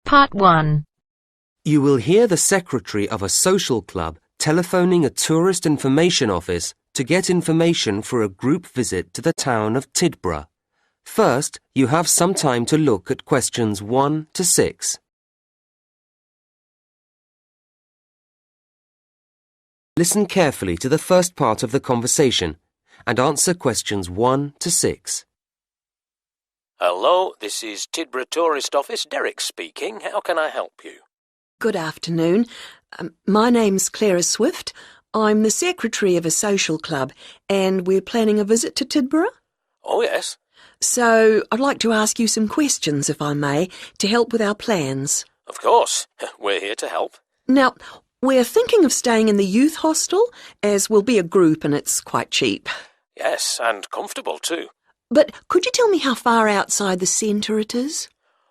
Part 1. You will hear the secretary of a social club telephoning a tourist information office to get information for a group visit to the town of Tidborough. First, you have some time to look at questions 1 to 6. Listen carefully to the first part of the conversation and answer questions 1 to 6. Hello, this is Tidborough Tourist Office. Derek speaking. How can I help you? Good afternoon. My name's Clara Swift. I'm the secretary of a social club and we're planning a visit to Tidborough. Oh, yes. So I'd like to ask you some questions, if I may, to help with our plans. Of course. We're here to help. Now, we're thinking of staying in the youth hostel, as we'll be a group and it's quite cheap. Yes, and comfortable too. But could you tell me how far outside the centre it is?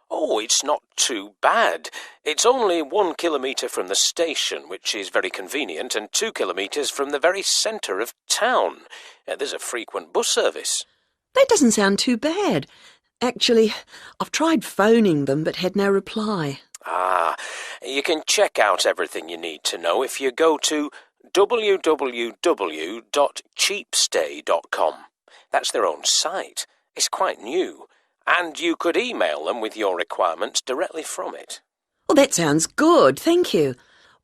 Oh, it's not too bad. It's only 1 kilometre from the station, which is very convenient, and 2 kilometres from the very centre of town. There's a frequent bus service. That doesn't sound too bad. Actually, I've tried phoning them but had no reply. You can check out everything you need to know if you go to www.cheapstay.com. That's their own site. It's quite new. And you could email them with your requirements directly from it. Well, that sounds good, thank you.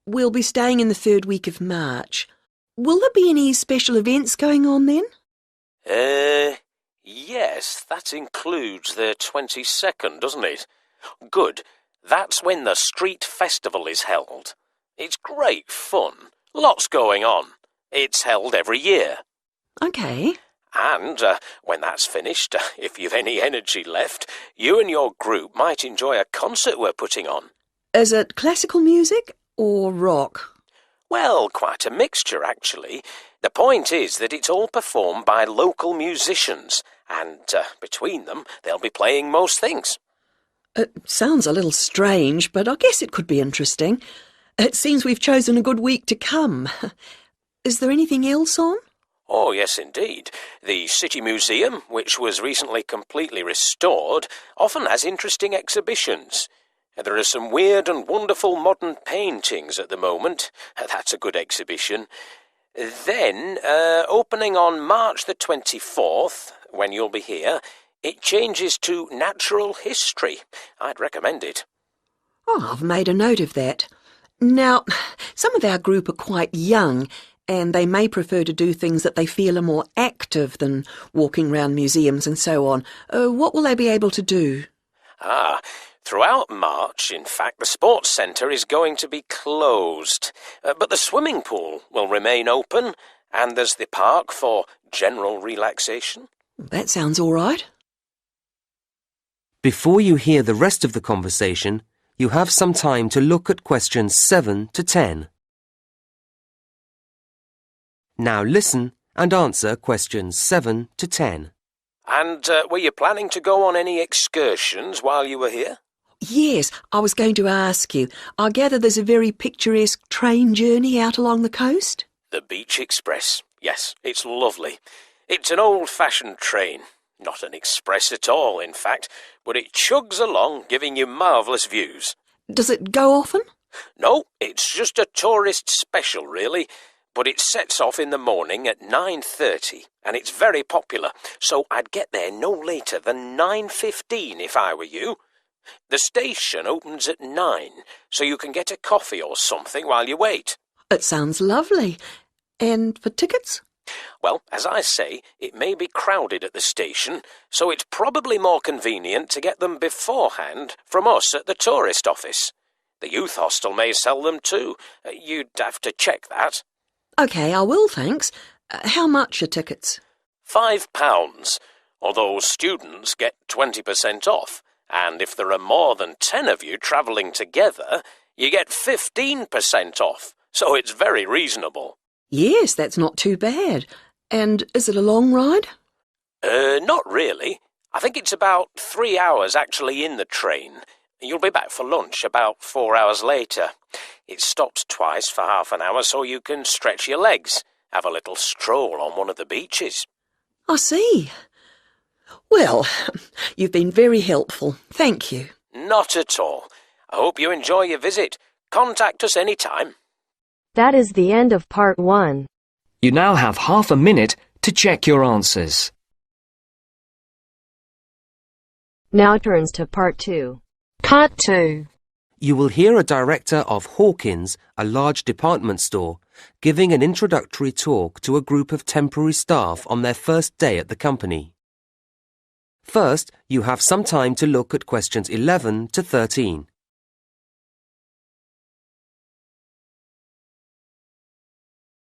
We'll be staying in the 3rd week of March. Will there be any special events going on then? Yes, that includes the 22nd, doesn't it? Good. That's when the street festival is held. It's great fun. Lots going on. It's held every year. OK. And when that's finished, if you've any energy left, you and your group might enjoy a concert we're putting on. Is it classical music or rock? Well, quite a mixture, actually. The point is that it's all performed by local musicians, and between them, they'll be playing most things. It sounds a little strange, but I guess it could be interesting. It seems we've chosen a good week to come. Is there anything else on? Oh, yes, indeed. The City Museum, which was recently completely restored, often has interesting exhibitions. There are some weird and wonderful modern paintings at the moment. That's a good exhibition. Then, opening on March the 24th, when you'll be here, it changes to natural history. I'd recommend it. Oh, I've made a note of that. Now, some of our group are quite young, and they may prefer to do things that they feel are more active than walking round museums and so on. What will they be able to do? Throughout March, in fact, the sports centre is going to be closed. But the swimming pool will remain open, and there's the park for general relaxation. That sounds all right. Before you hear the rest of the conversation, you have some time to look at questions 7 to 10. Now listen and answer questions 7 to 10. And were you planning to go on any excursions while you were here? Yes, I was going to ask you. I gather there's a very picturesque train journey out along the coast? The Beach Express. Yes, it's lovely. It's an old-fashioned train. Not an express at all, in fact, but it chugs along, giving you marvellous views. Does it go often? No, it's just a tourist special, really. But it sets off in the morning at 9:30, and it's very popular, so I'd get there no later than 9:15 if I were you. The station opens at 9, so you can get a coffee or something while you wait. It sounds lovely. And for tickets? Well, as I say, it may be crowded at the station, so it's probably more convenient to get them beforehand from us at the tourist office. The youth hostel may sell them too. You'd have to check that. OK, I will, thanks. How much are tickets? £5, although students get 20% off, and if there are more than 10 of you travelling together, you get 15% off, so it's very reasonable. Yes, that's not too bad. And is it a long ride? Not really. I think it's about 3 hours actually in the train. You'll be back for lunch about 4 hours later. It stops twice for half an hour so you can stretch your legs, have a little stroll on one of the beaches. I see. Well, you've been very helpful. Thank you. Not at all. I hope you enjoy your visit. Contact us anytime. That is the end of part 1. You now have half a minute to check your answers. Now turns to part 2. Part 2. You will hear a director of Hawkins, a large department store, giving an introductory talk to a group of temporary staff on their first day at the company. First, you have some time to look at questions 11 to 13.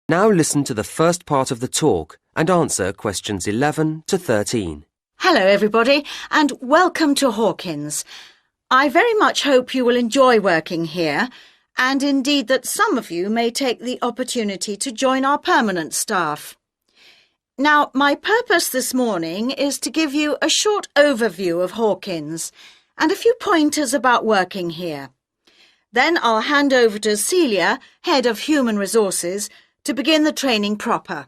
Now listen to the first part of the talk and answer questions 11 to 13. Hello everybody and welcome to Hawkins. I very much hope you will enjoy working here and indeed that some of you may take the opportunity to join our permanent staff. Now, my purpose this morning is to give you a short overview of Hawkins and a few pointers about working here. Then I'll hand over to Celia, Head of Human Resources, to begin the training proper.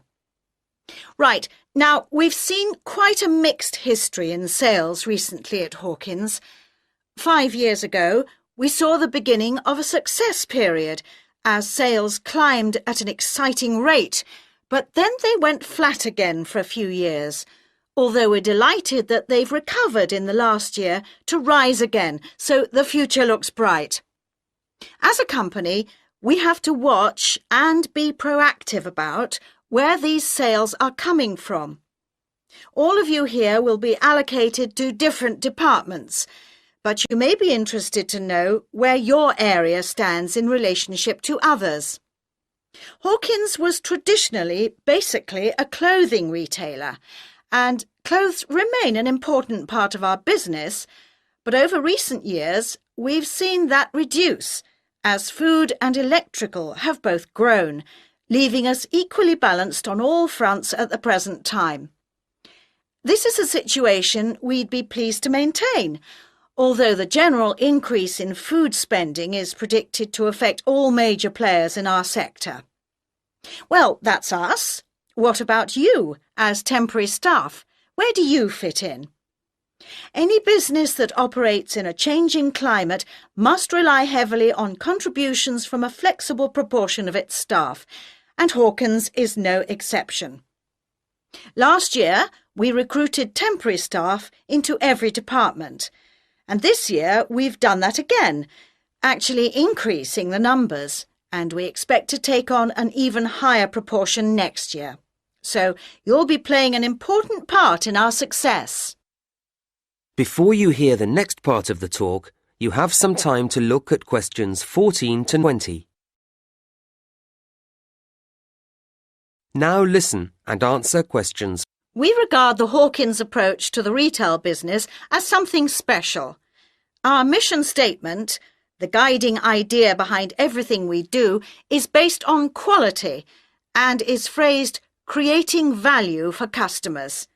Right, now we've seen quite a mixed history in sales recently at Hawkins. 5 years ago, we saw the beginning of a success period as sales climbed at an exciting rate, but then they went flat again for a few years, although we're delighted that they've recovered in the last year to rise again, so the future looks bright. As a company, we have to watch and be proactive about where these sales are coming from. All of you here will be allocated to different departments, but you may be interested to know where your area stands in relationship to others. Hawkins was traditionally basically a clothing retailer, and clothes remain an important part of our business, but over recent years we've seen that reduce as food and electrical have both grown, leaving us equally balanced on all fronts at the present time. This is a situation we'd be pleased to maintain, although the general increase in food spending is predicted to affect all major players in our sector. Well, that's us. What about you, as temporary staff? Where do you fit in? Any business that operates in a changing climate must rely heavily on contributions from a flexible proportion of its staff, and Hawkins is no exception. Last year, we recruited temporary staff into every department, and this year we've done that again, actually increasing the numbers, and we expect to take on an even higher proportion next year. So you'll be playing an important part in our success. Before you hear the next part of the talk, you have some time to look at questions 14 to 20. Now listen and answer questions. We regard the Hawkins approach to the retail business as something special. Our mission statement, the guiding idea behind everything we do, is based on quality and is phrased creating value for customers.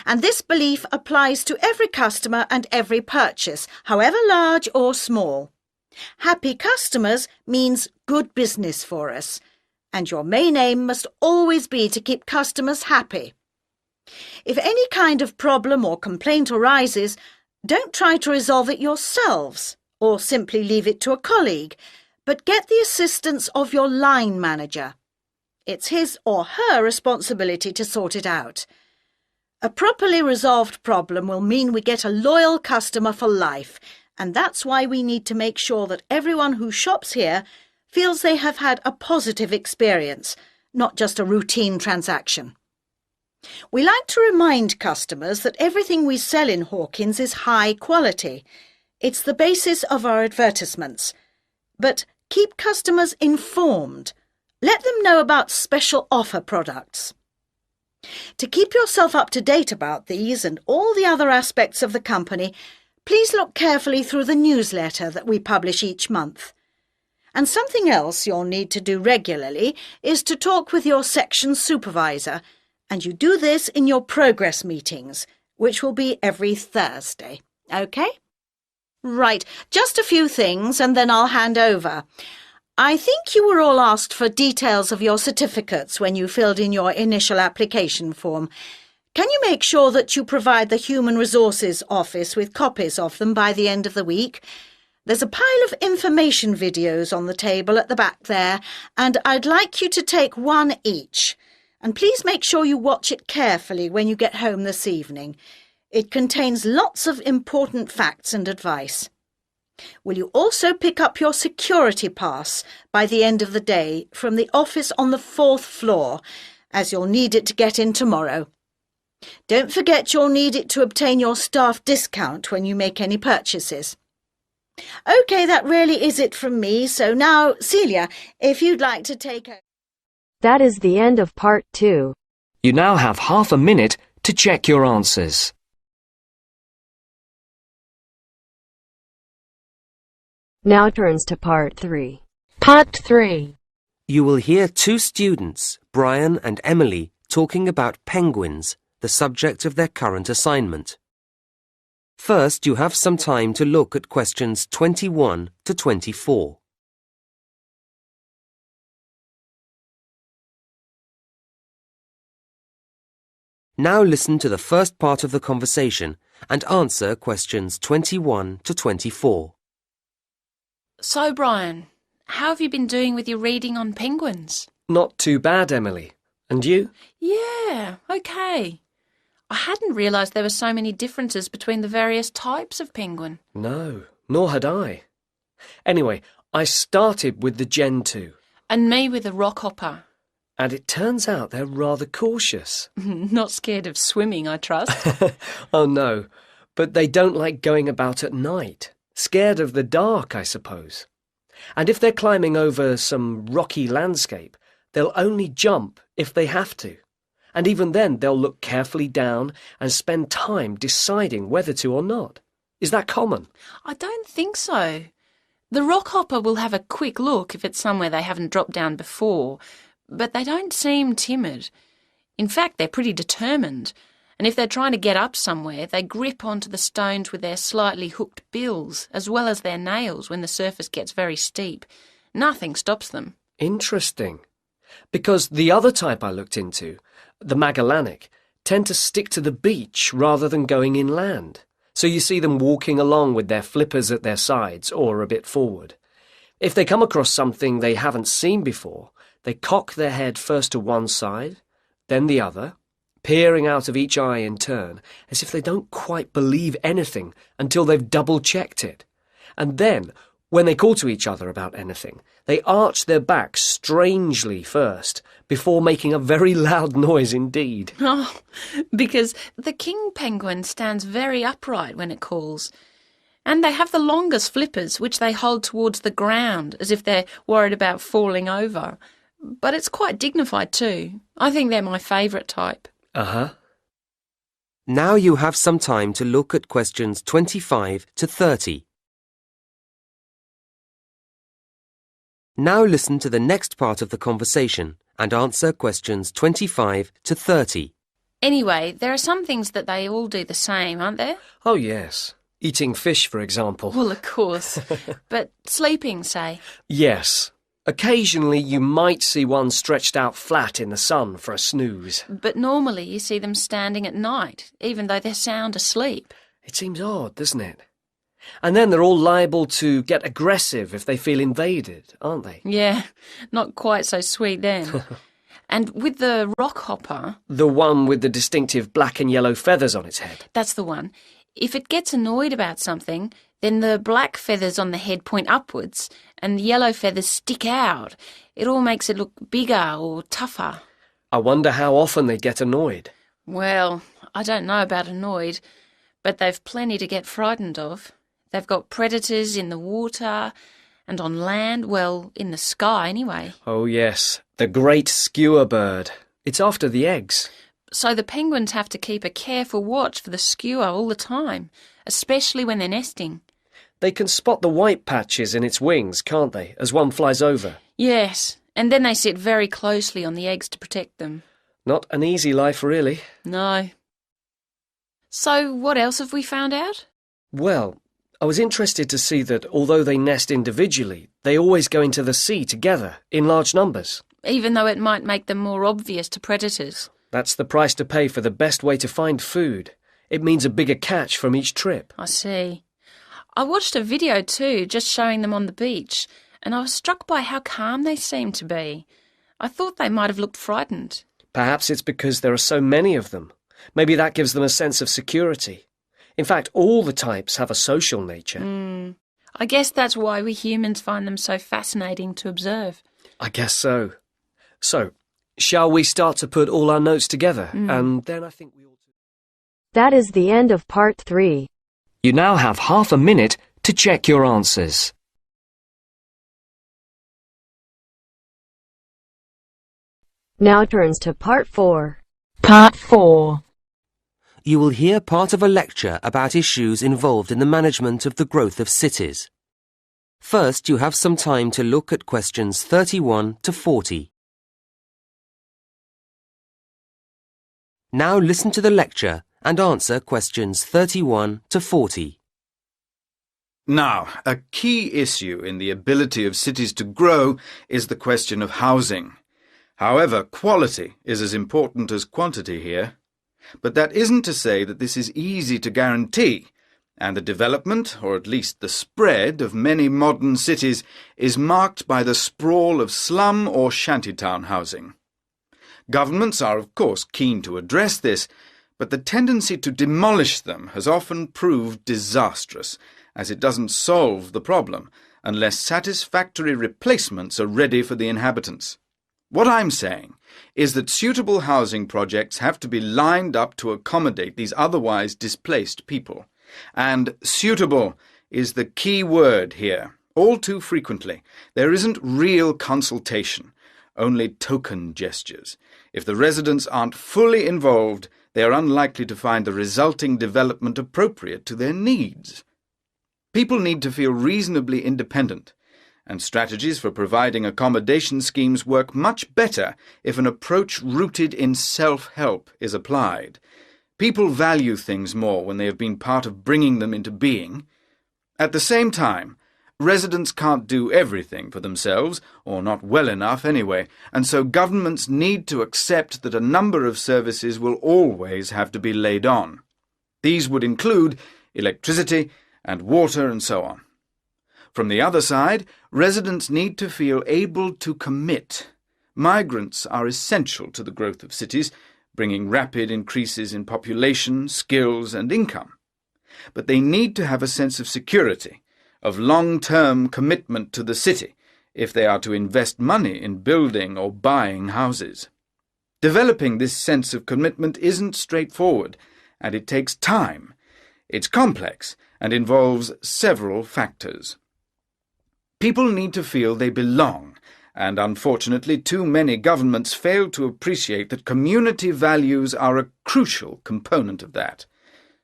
And this belief applies to every customer and every purchase, however large or small. Happy customers means good business for us, and your main aim must always be to keep customers happy. If any kind of problem or complaint arises, don't try to resolve it yourselves or simply leave it to a colleague, but get the assistance of your line manager. It's his or her responsibility to sort it out. A properly resolved problem will mean we get a loyal customer for life, and that's why we need to make sure that everyone who shops here feels they have had a positive experience, not just a routine transaction. We like to remind customers that everything we sell in Hawkins is high quality. It's the basis of our advertisements. But keep customers informed. Let them know about special offer products. To keep yourself up to date about these and all the other aspects of the company, please look carefully through the newsletter that we publish each month. And something else you'll need to do regularly is to talk with your section supervisor, and you do this in your progress meetings, which will be every Thursday. OK? Right, just a few things and then I'll hand over. I think you were all asked for details of your certificates when you filled in your initial application form. Can you make sure that you provide the Human Resources Office with copies of them by the end of the week? There's a pile of information videos on the table at the back there, and I'd like you to take one each. And please make sure you watch it carefully when you get home this evening. It contains lots of important facts and advice. Will you also pick up your security pass by the end of the day from the office on the 4th floor, as you'll need it to get in tomorrow. Don't forget you'll need it to obtain your staff discount when you make any purchases. OK, that really is it from me, so now, Celia, if you'd like to take over. That is the end of part 2. You now have half a minute to check your answers. Now turns to part 3. Part 3. You will hear two students, Brian and Emily, talking about penguins, the subject of their current assignment. First, you have some time to look at questions 21 to 24. Now listen to the first part of the conversation and answer questions 21 to 24. So, Brian, how have you been doing with your reading on penguins? Not too bad, Emily. And you? Yeah, OK. I hadn't realised there were so many differences between the various types of penguin. No, nor had I. Anyway, I started with the Gen 2. And me with the rockhopper. And it turns out they're rather cautious. Not scared of swimming, I trust. Oh, no. But they don't like going about at night. Scared of the dark, I suppose. And if they're climbing over some rocky landscape, they'll only jump if they have to. And even then, they'll look carefully down and spend time deciding whether to or not. Is that common? I don't think so. The rockhopper will have a quick look if it's somewhere they haven't dropped down before, but they don't seem timid. In fact, they're pretty determined. And if they're trying to get up somewhere, they grip onto the stones with their slightly hooked bills, as well as their nails when the surface gets very steep. Nothing stops them. Interesting. Because the other type I looked into, the Magellanic, tend to stick to the beach rather than going inland. So you see them walking along with their flippers at their sides or a bit forward. If they come across something they haven't seen before, they cock their head first to one side, then the other, peering out of each eye in turn, as if they don't quite believe anything until they've double-checked it. And then, when they call to each other about anything, they arch their backs strangely first, before making a very loud noise indeed. Oh, because the king penguin stands very upright when it calls. And they have the longest flippers, which they hold towards the ground, as if they're worried about falling over. But it's quite dignified too. I think they're my favourite type. Uh-huh. Now you have some time to look at questions 25 to 30. Now listen to the next part of the conversation and answer questions 25 to 30. Anyway, there are some things that they all do the same, aren't there? Oh, yes. Eating fish, for example. Well, of course. But sleeping, say? Yes. Occasionally you might see one stretched out flat in the sun for a snooze. But normally you see them standing at night, even though they're sound asleep. It seems odd, doesn't it? And then they're all liable to get aggressive if they feel invaded, aren't they? Yeah, not quite so sweet then. And with the rockhopper... The one with the distinctive black and yellow feathers on its head. That's the one. If it gets annoyed about something, then the black feathers on the head point upwards and the yellow feathers stick out. It all makes it look bigger or tougher. I wonder how often they get annoyed. Well, I don't know about annoyed, but they've plenty to get frightened of. They've got predators in the water and on land, well, in the sky anyway. Oh, yes, the great skewer bird. It's after the eggs. So the penguins have to keep a careful watch for the skewer all the time, especially when they're nesting. They can spot the white patches in its wings, can't they, as one flies over? Yes, and then they sit very closely on the eggs to protect them. Not an easy life, really. No. So what else have we found out? Well, I was interested to see that although they nest individually, they always go into the sea together, in large numbers. Even though it might make them more obvious to predators. That's the price to pay for the best way to find food. It means a bigger catch from each trip. I see. I watched a video too, just showing them on the beach, and I was struck by how calm they seemed to be. I thought they might have looked frightened. Perhaps it's because there are so many of them. Maybe that gives them a sense of security. In fact, all the types have a social nature. I guess that's why we humans find them so fascinating to observe. I guess so. So, shall we start to put all our notes together? And then I think we ought to... That is the end of part 3. You now have half a minute to check your answers. Now turns to part 4. Part 4. You will hear part of a lecture about issues involved in the management of the growth of cities. First, you have some time to look at questions 31 to 40. Now listen to the lecture and answer questions 31 to 40. Now, a key issue in the ability of cities to grow is the question of housing. However, quality is as important as quantity here. But that isn't to say that this is easy to guarantee, and the development, or at least the spread, of many modern cities is marked by the sprawl of slum or shantytown housing. Governments are, of course, keen to address this, but the tendency to demolish them has often proved disastrous, as it doesn't solve the problem unless satisfactory replacements are ready for the inhabitants. What I'm saying is that suitable housing projects have to be lined up to accommodate these otherwise displaced people. And suitable is the key word here. All too frequently, there isn't real consultation, only token gestures. If the residents aren't fully involved, they are unlikely to find the resulting development appropriate to their needs. People need to feel reasonably independent, and strategies for providing accommodation schemes work much better if an approach rooted in self-help is applied. People value things more when they have been part of bringing them into being. At the same time, residents can't do everything for themselves, or not well enough anyway, and so governments need to accept that a number of services will always have to be laid on. These would include electricity and water and so on. From the other side, residents need to feel able to commit. Migrants are essential to the growth of cities, bringing rapid increases in population, skills, and income. But they need to have a sense of security, of long-term commitment to the city, if they are to invest money in building or buying houses. Developing this sense of commitment isn't straightforward, and it takes time. It's complex and involves several factors. People need to feel they belong, and unfortunately too many governments fail to appreciate that community values are a crucial component of that.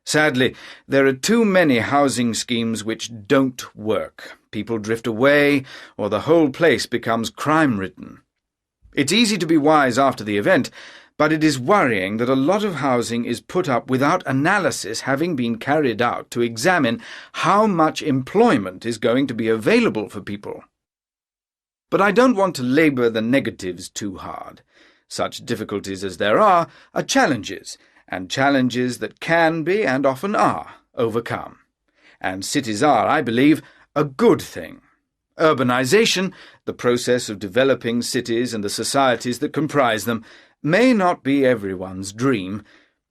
Sadly, there are too many housing schemes which don't work. People drift away, or the whole place becomes crime-ridden. It's easy to be wise after the event, but it is worrying that a lot of housing is put up without analysis having been carried out to examine how much employment is going to be available for people. But I don't want to labour the negatives too hard. Such difficulties as there are challenges, and challenges that can be, and often are, overcome. And cities are, I believe, a good thing. Urbanisation, the process of developing cities and the societies that comprise them, may not be everyone's dream,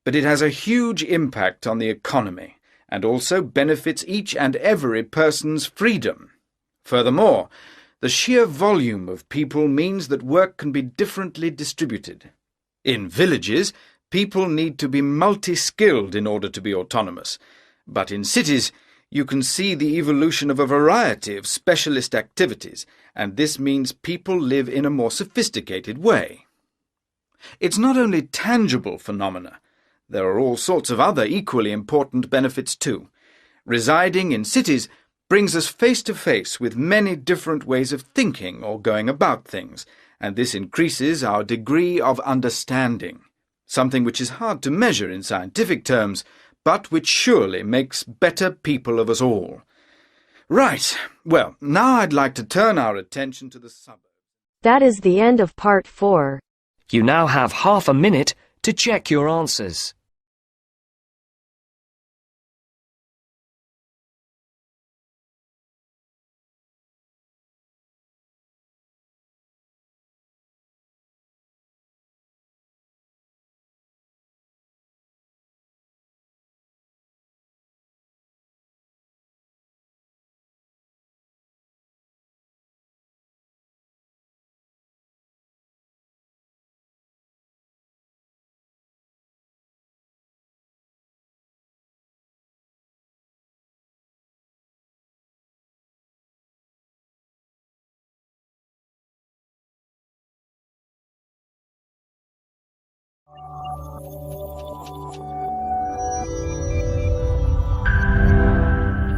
but it has a huge impact on the economy, and also benefits each and every person's freedom. Furthermore, the sheer volume of people means that work can be differently distributed. In villages, people need to be multi-skilled in order to be autonomous, but in cities, you can see the evolution of a variety of specialist activities, and this means people live in a more sophisticated way. It's not only tangible phenomena. There are all sorts of other equally important benefits too. Residing in cities brings us face to face with many different ways of thinking or going about things, and this increases our degree of understanding, something which is hard to measure in scientific terms, but which surely makes better people of us all. Right, well, now I'd like to turn our attention to the suburbs. That is the end of part 4. You now have half a minute to check your answers.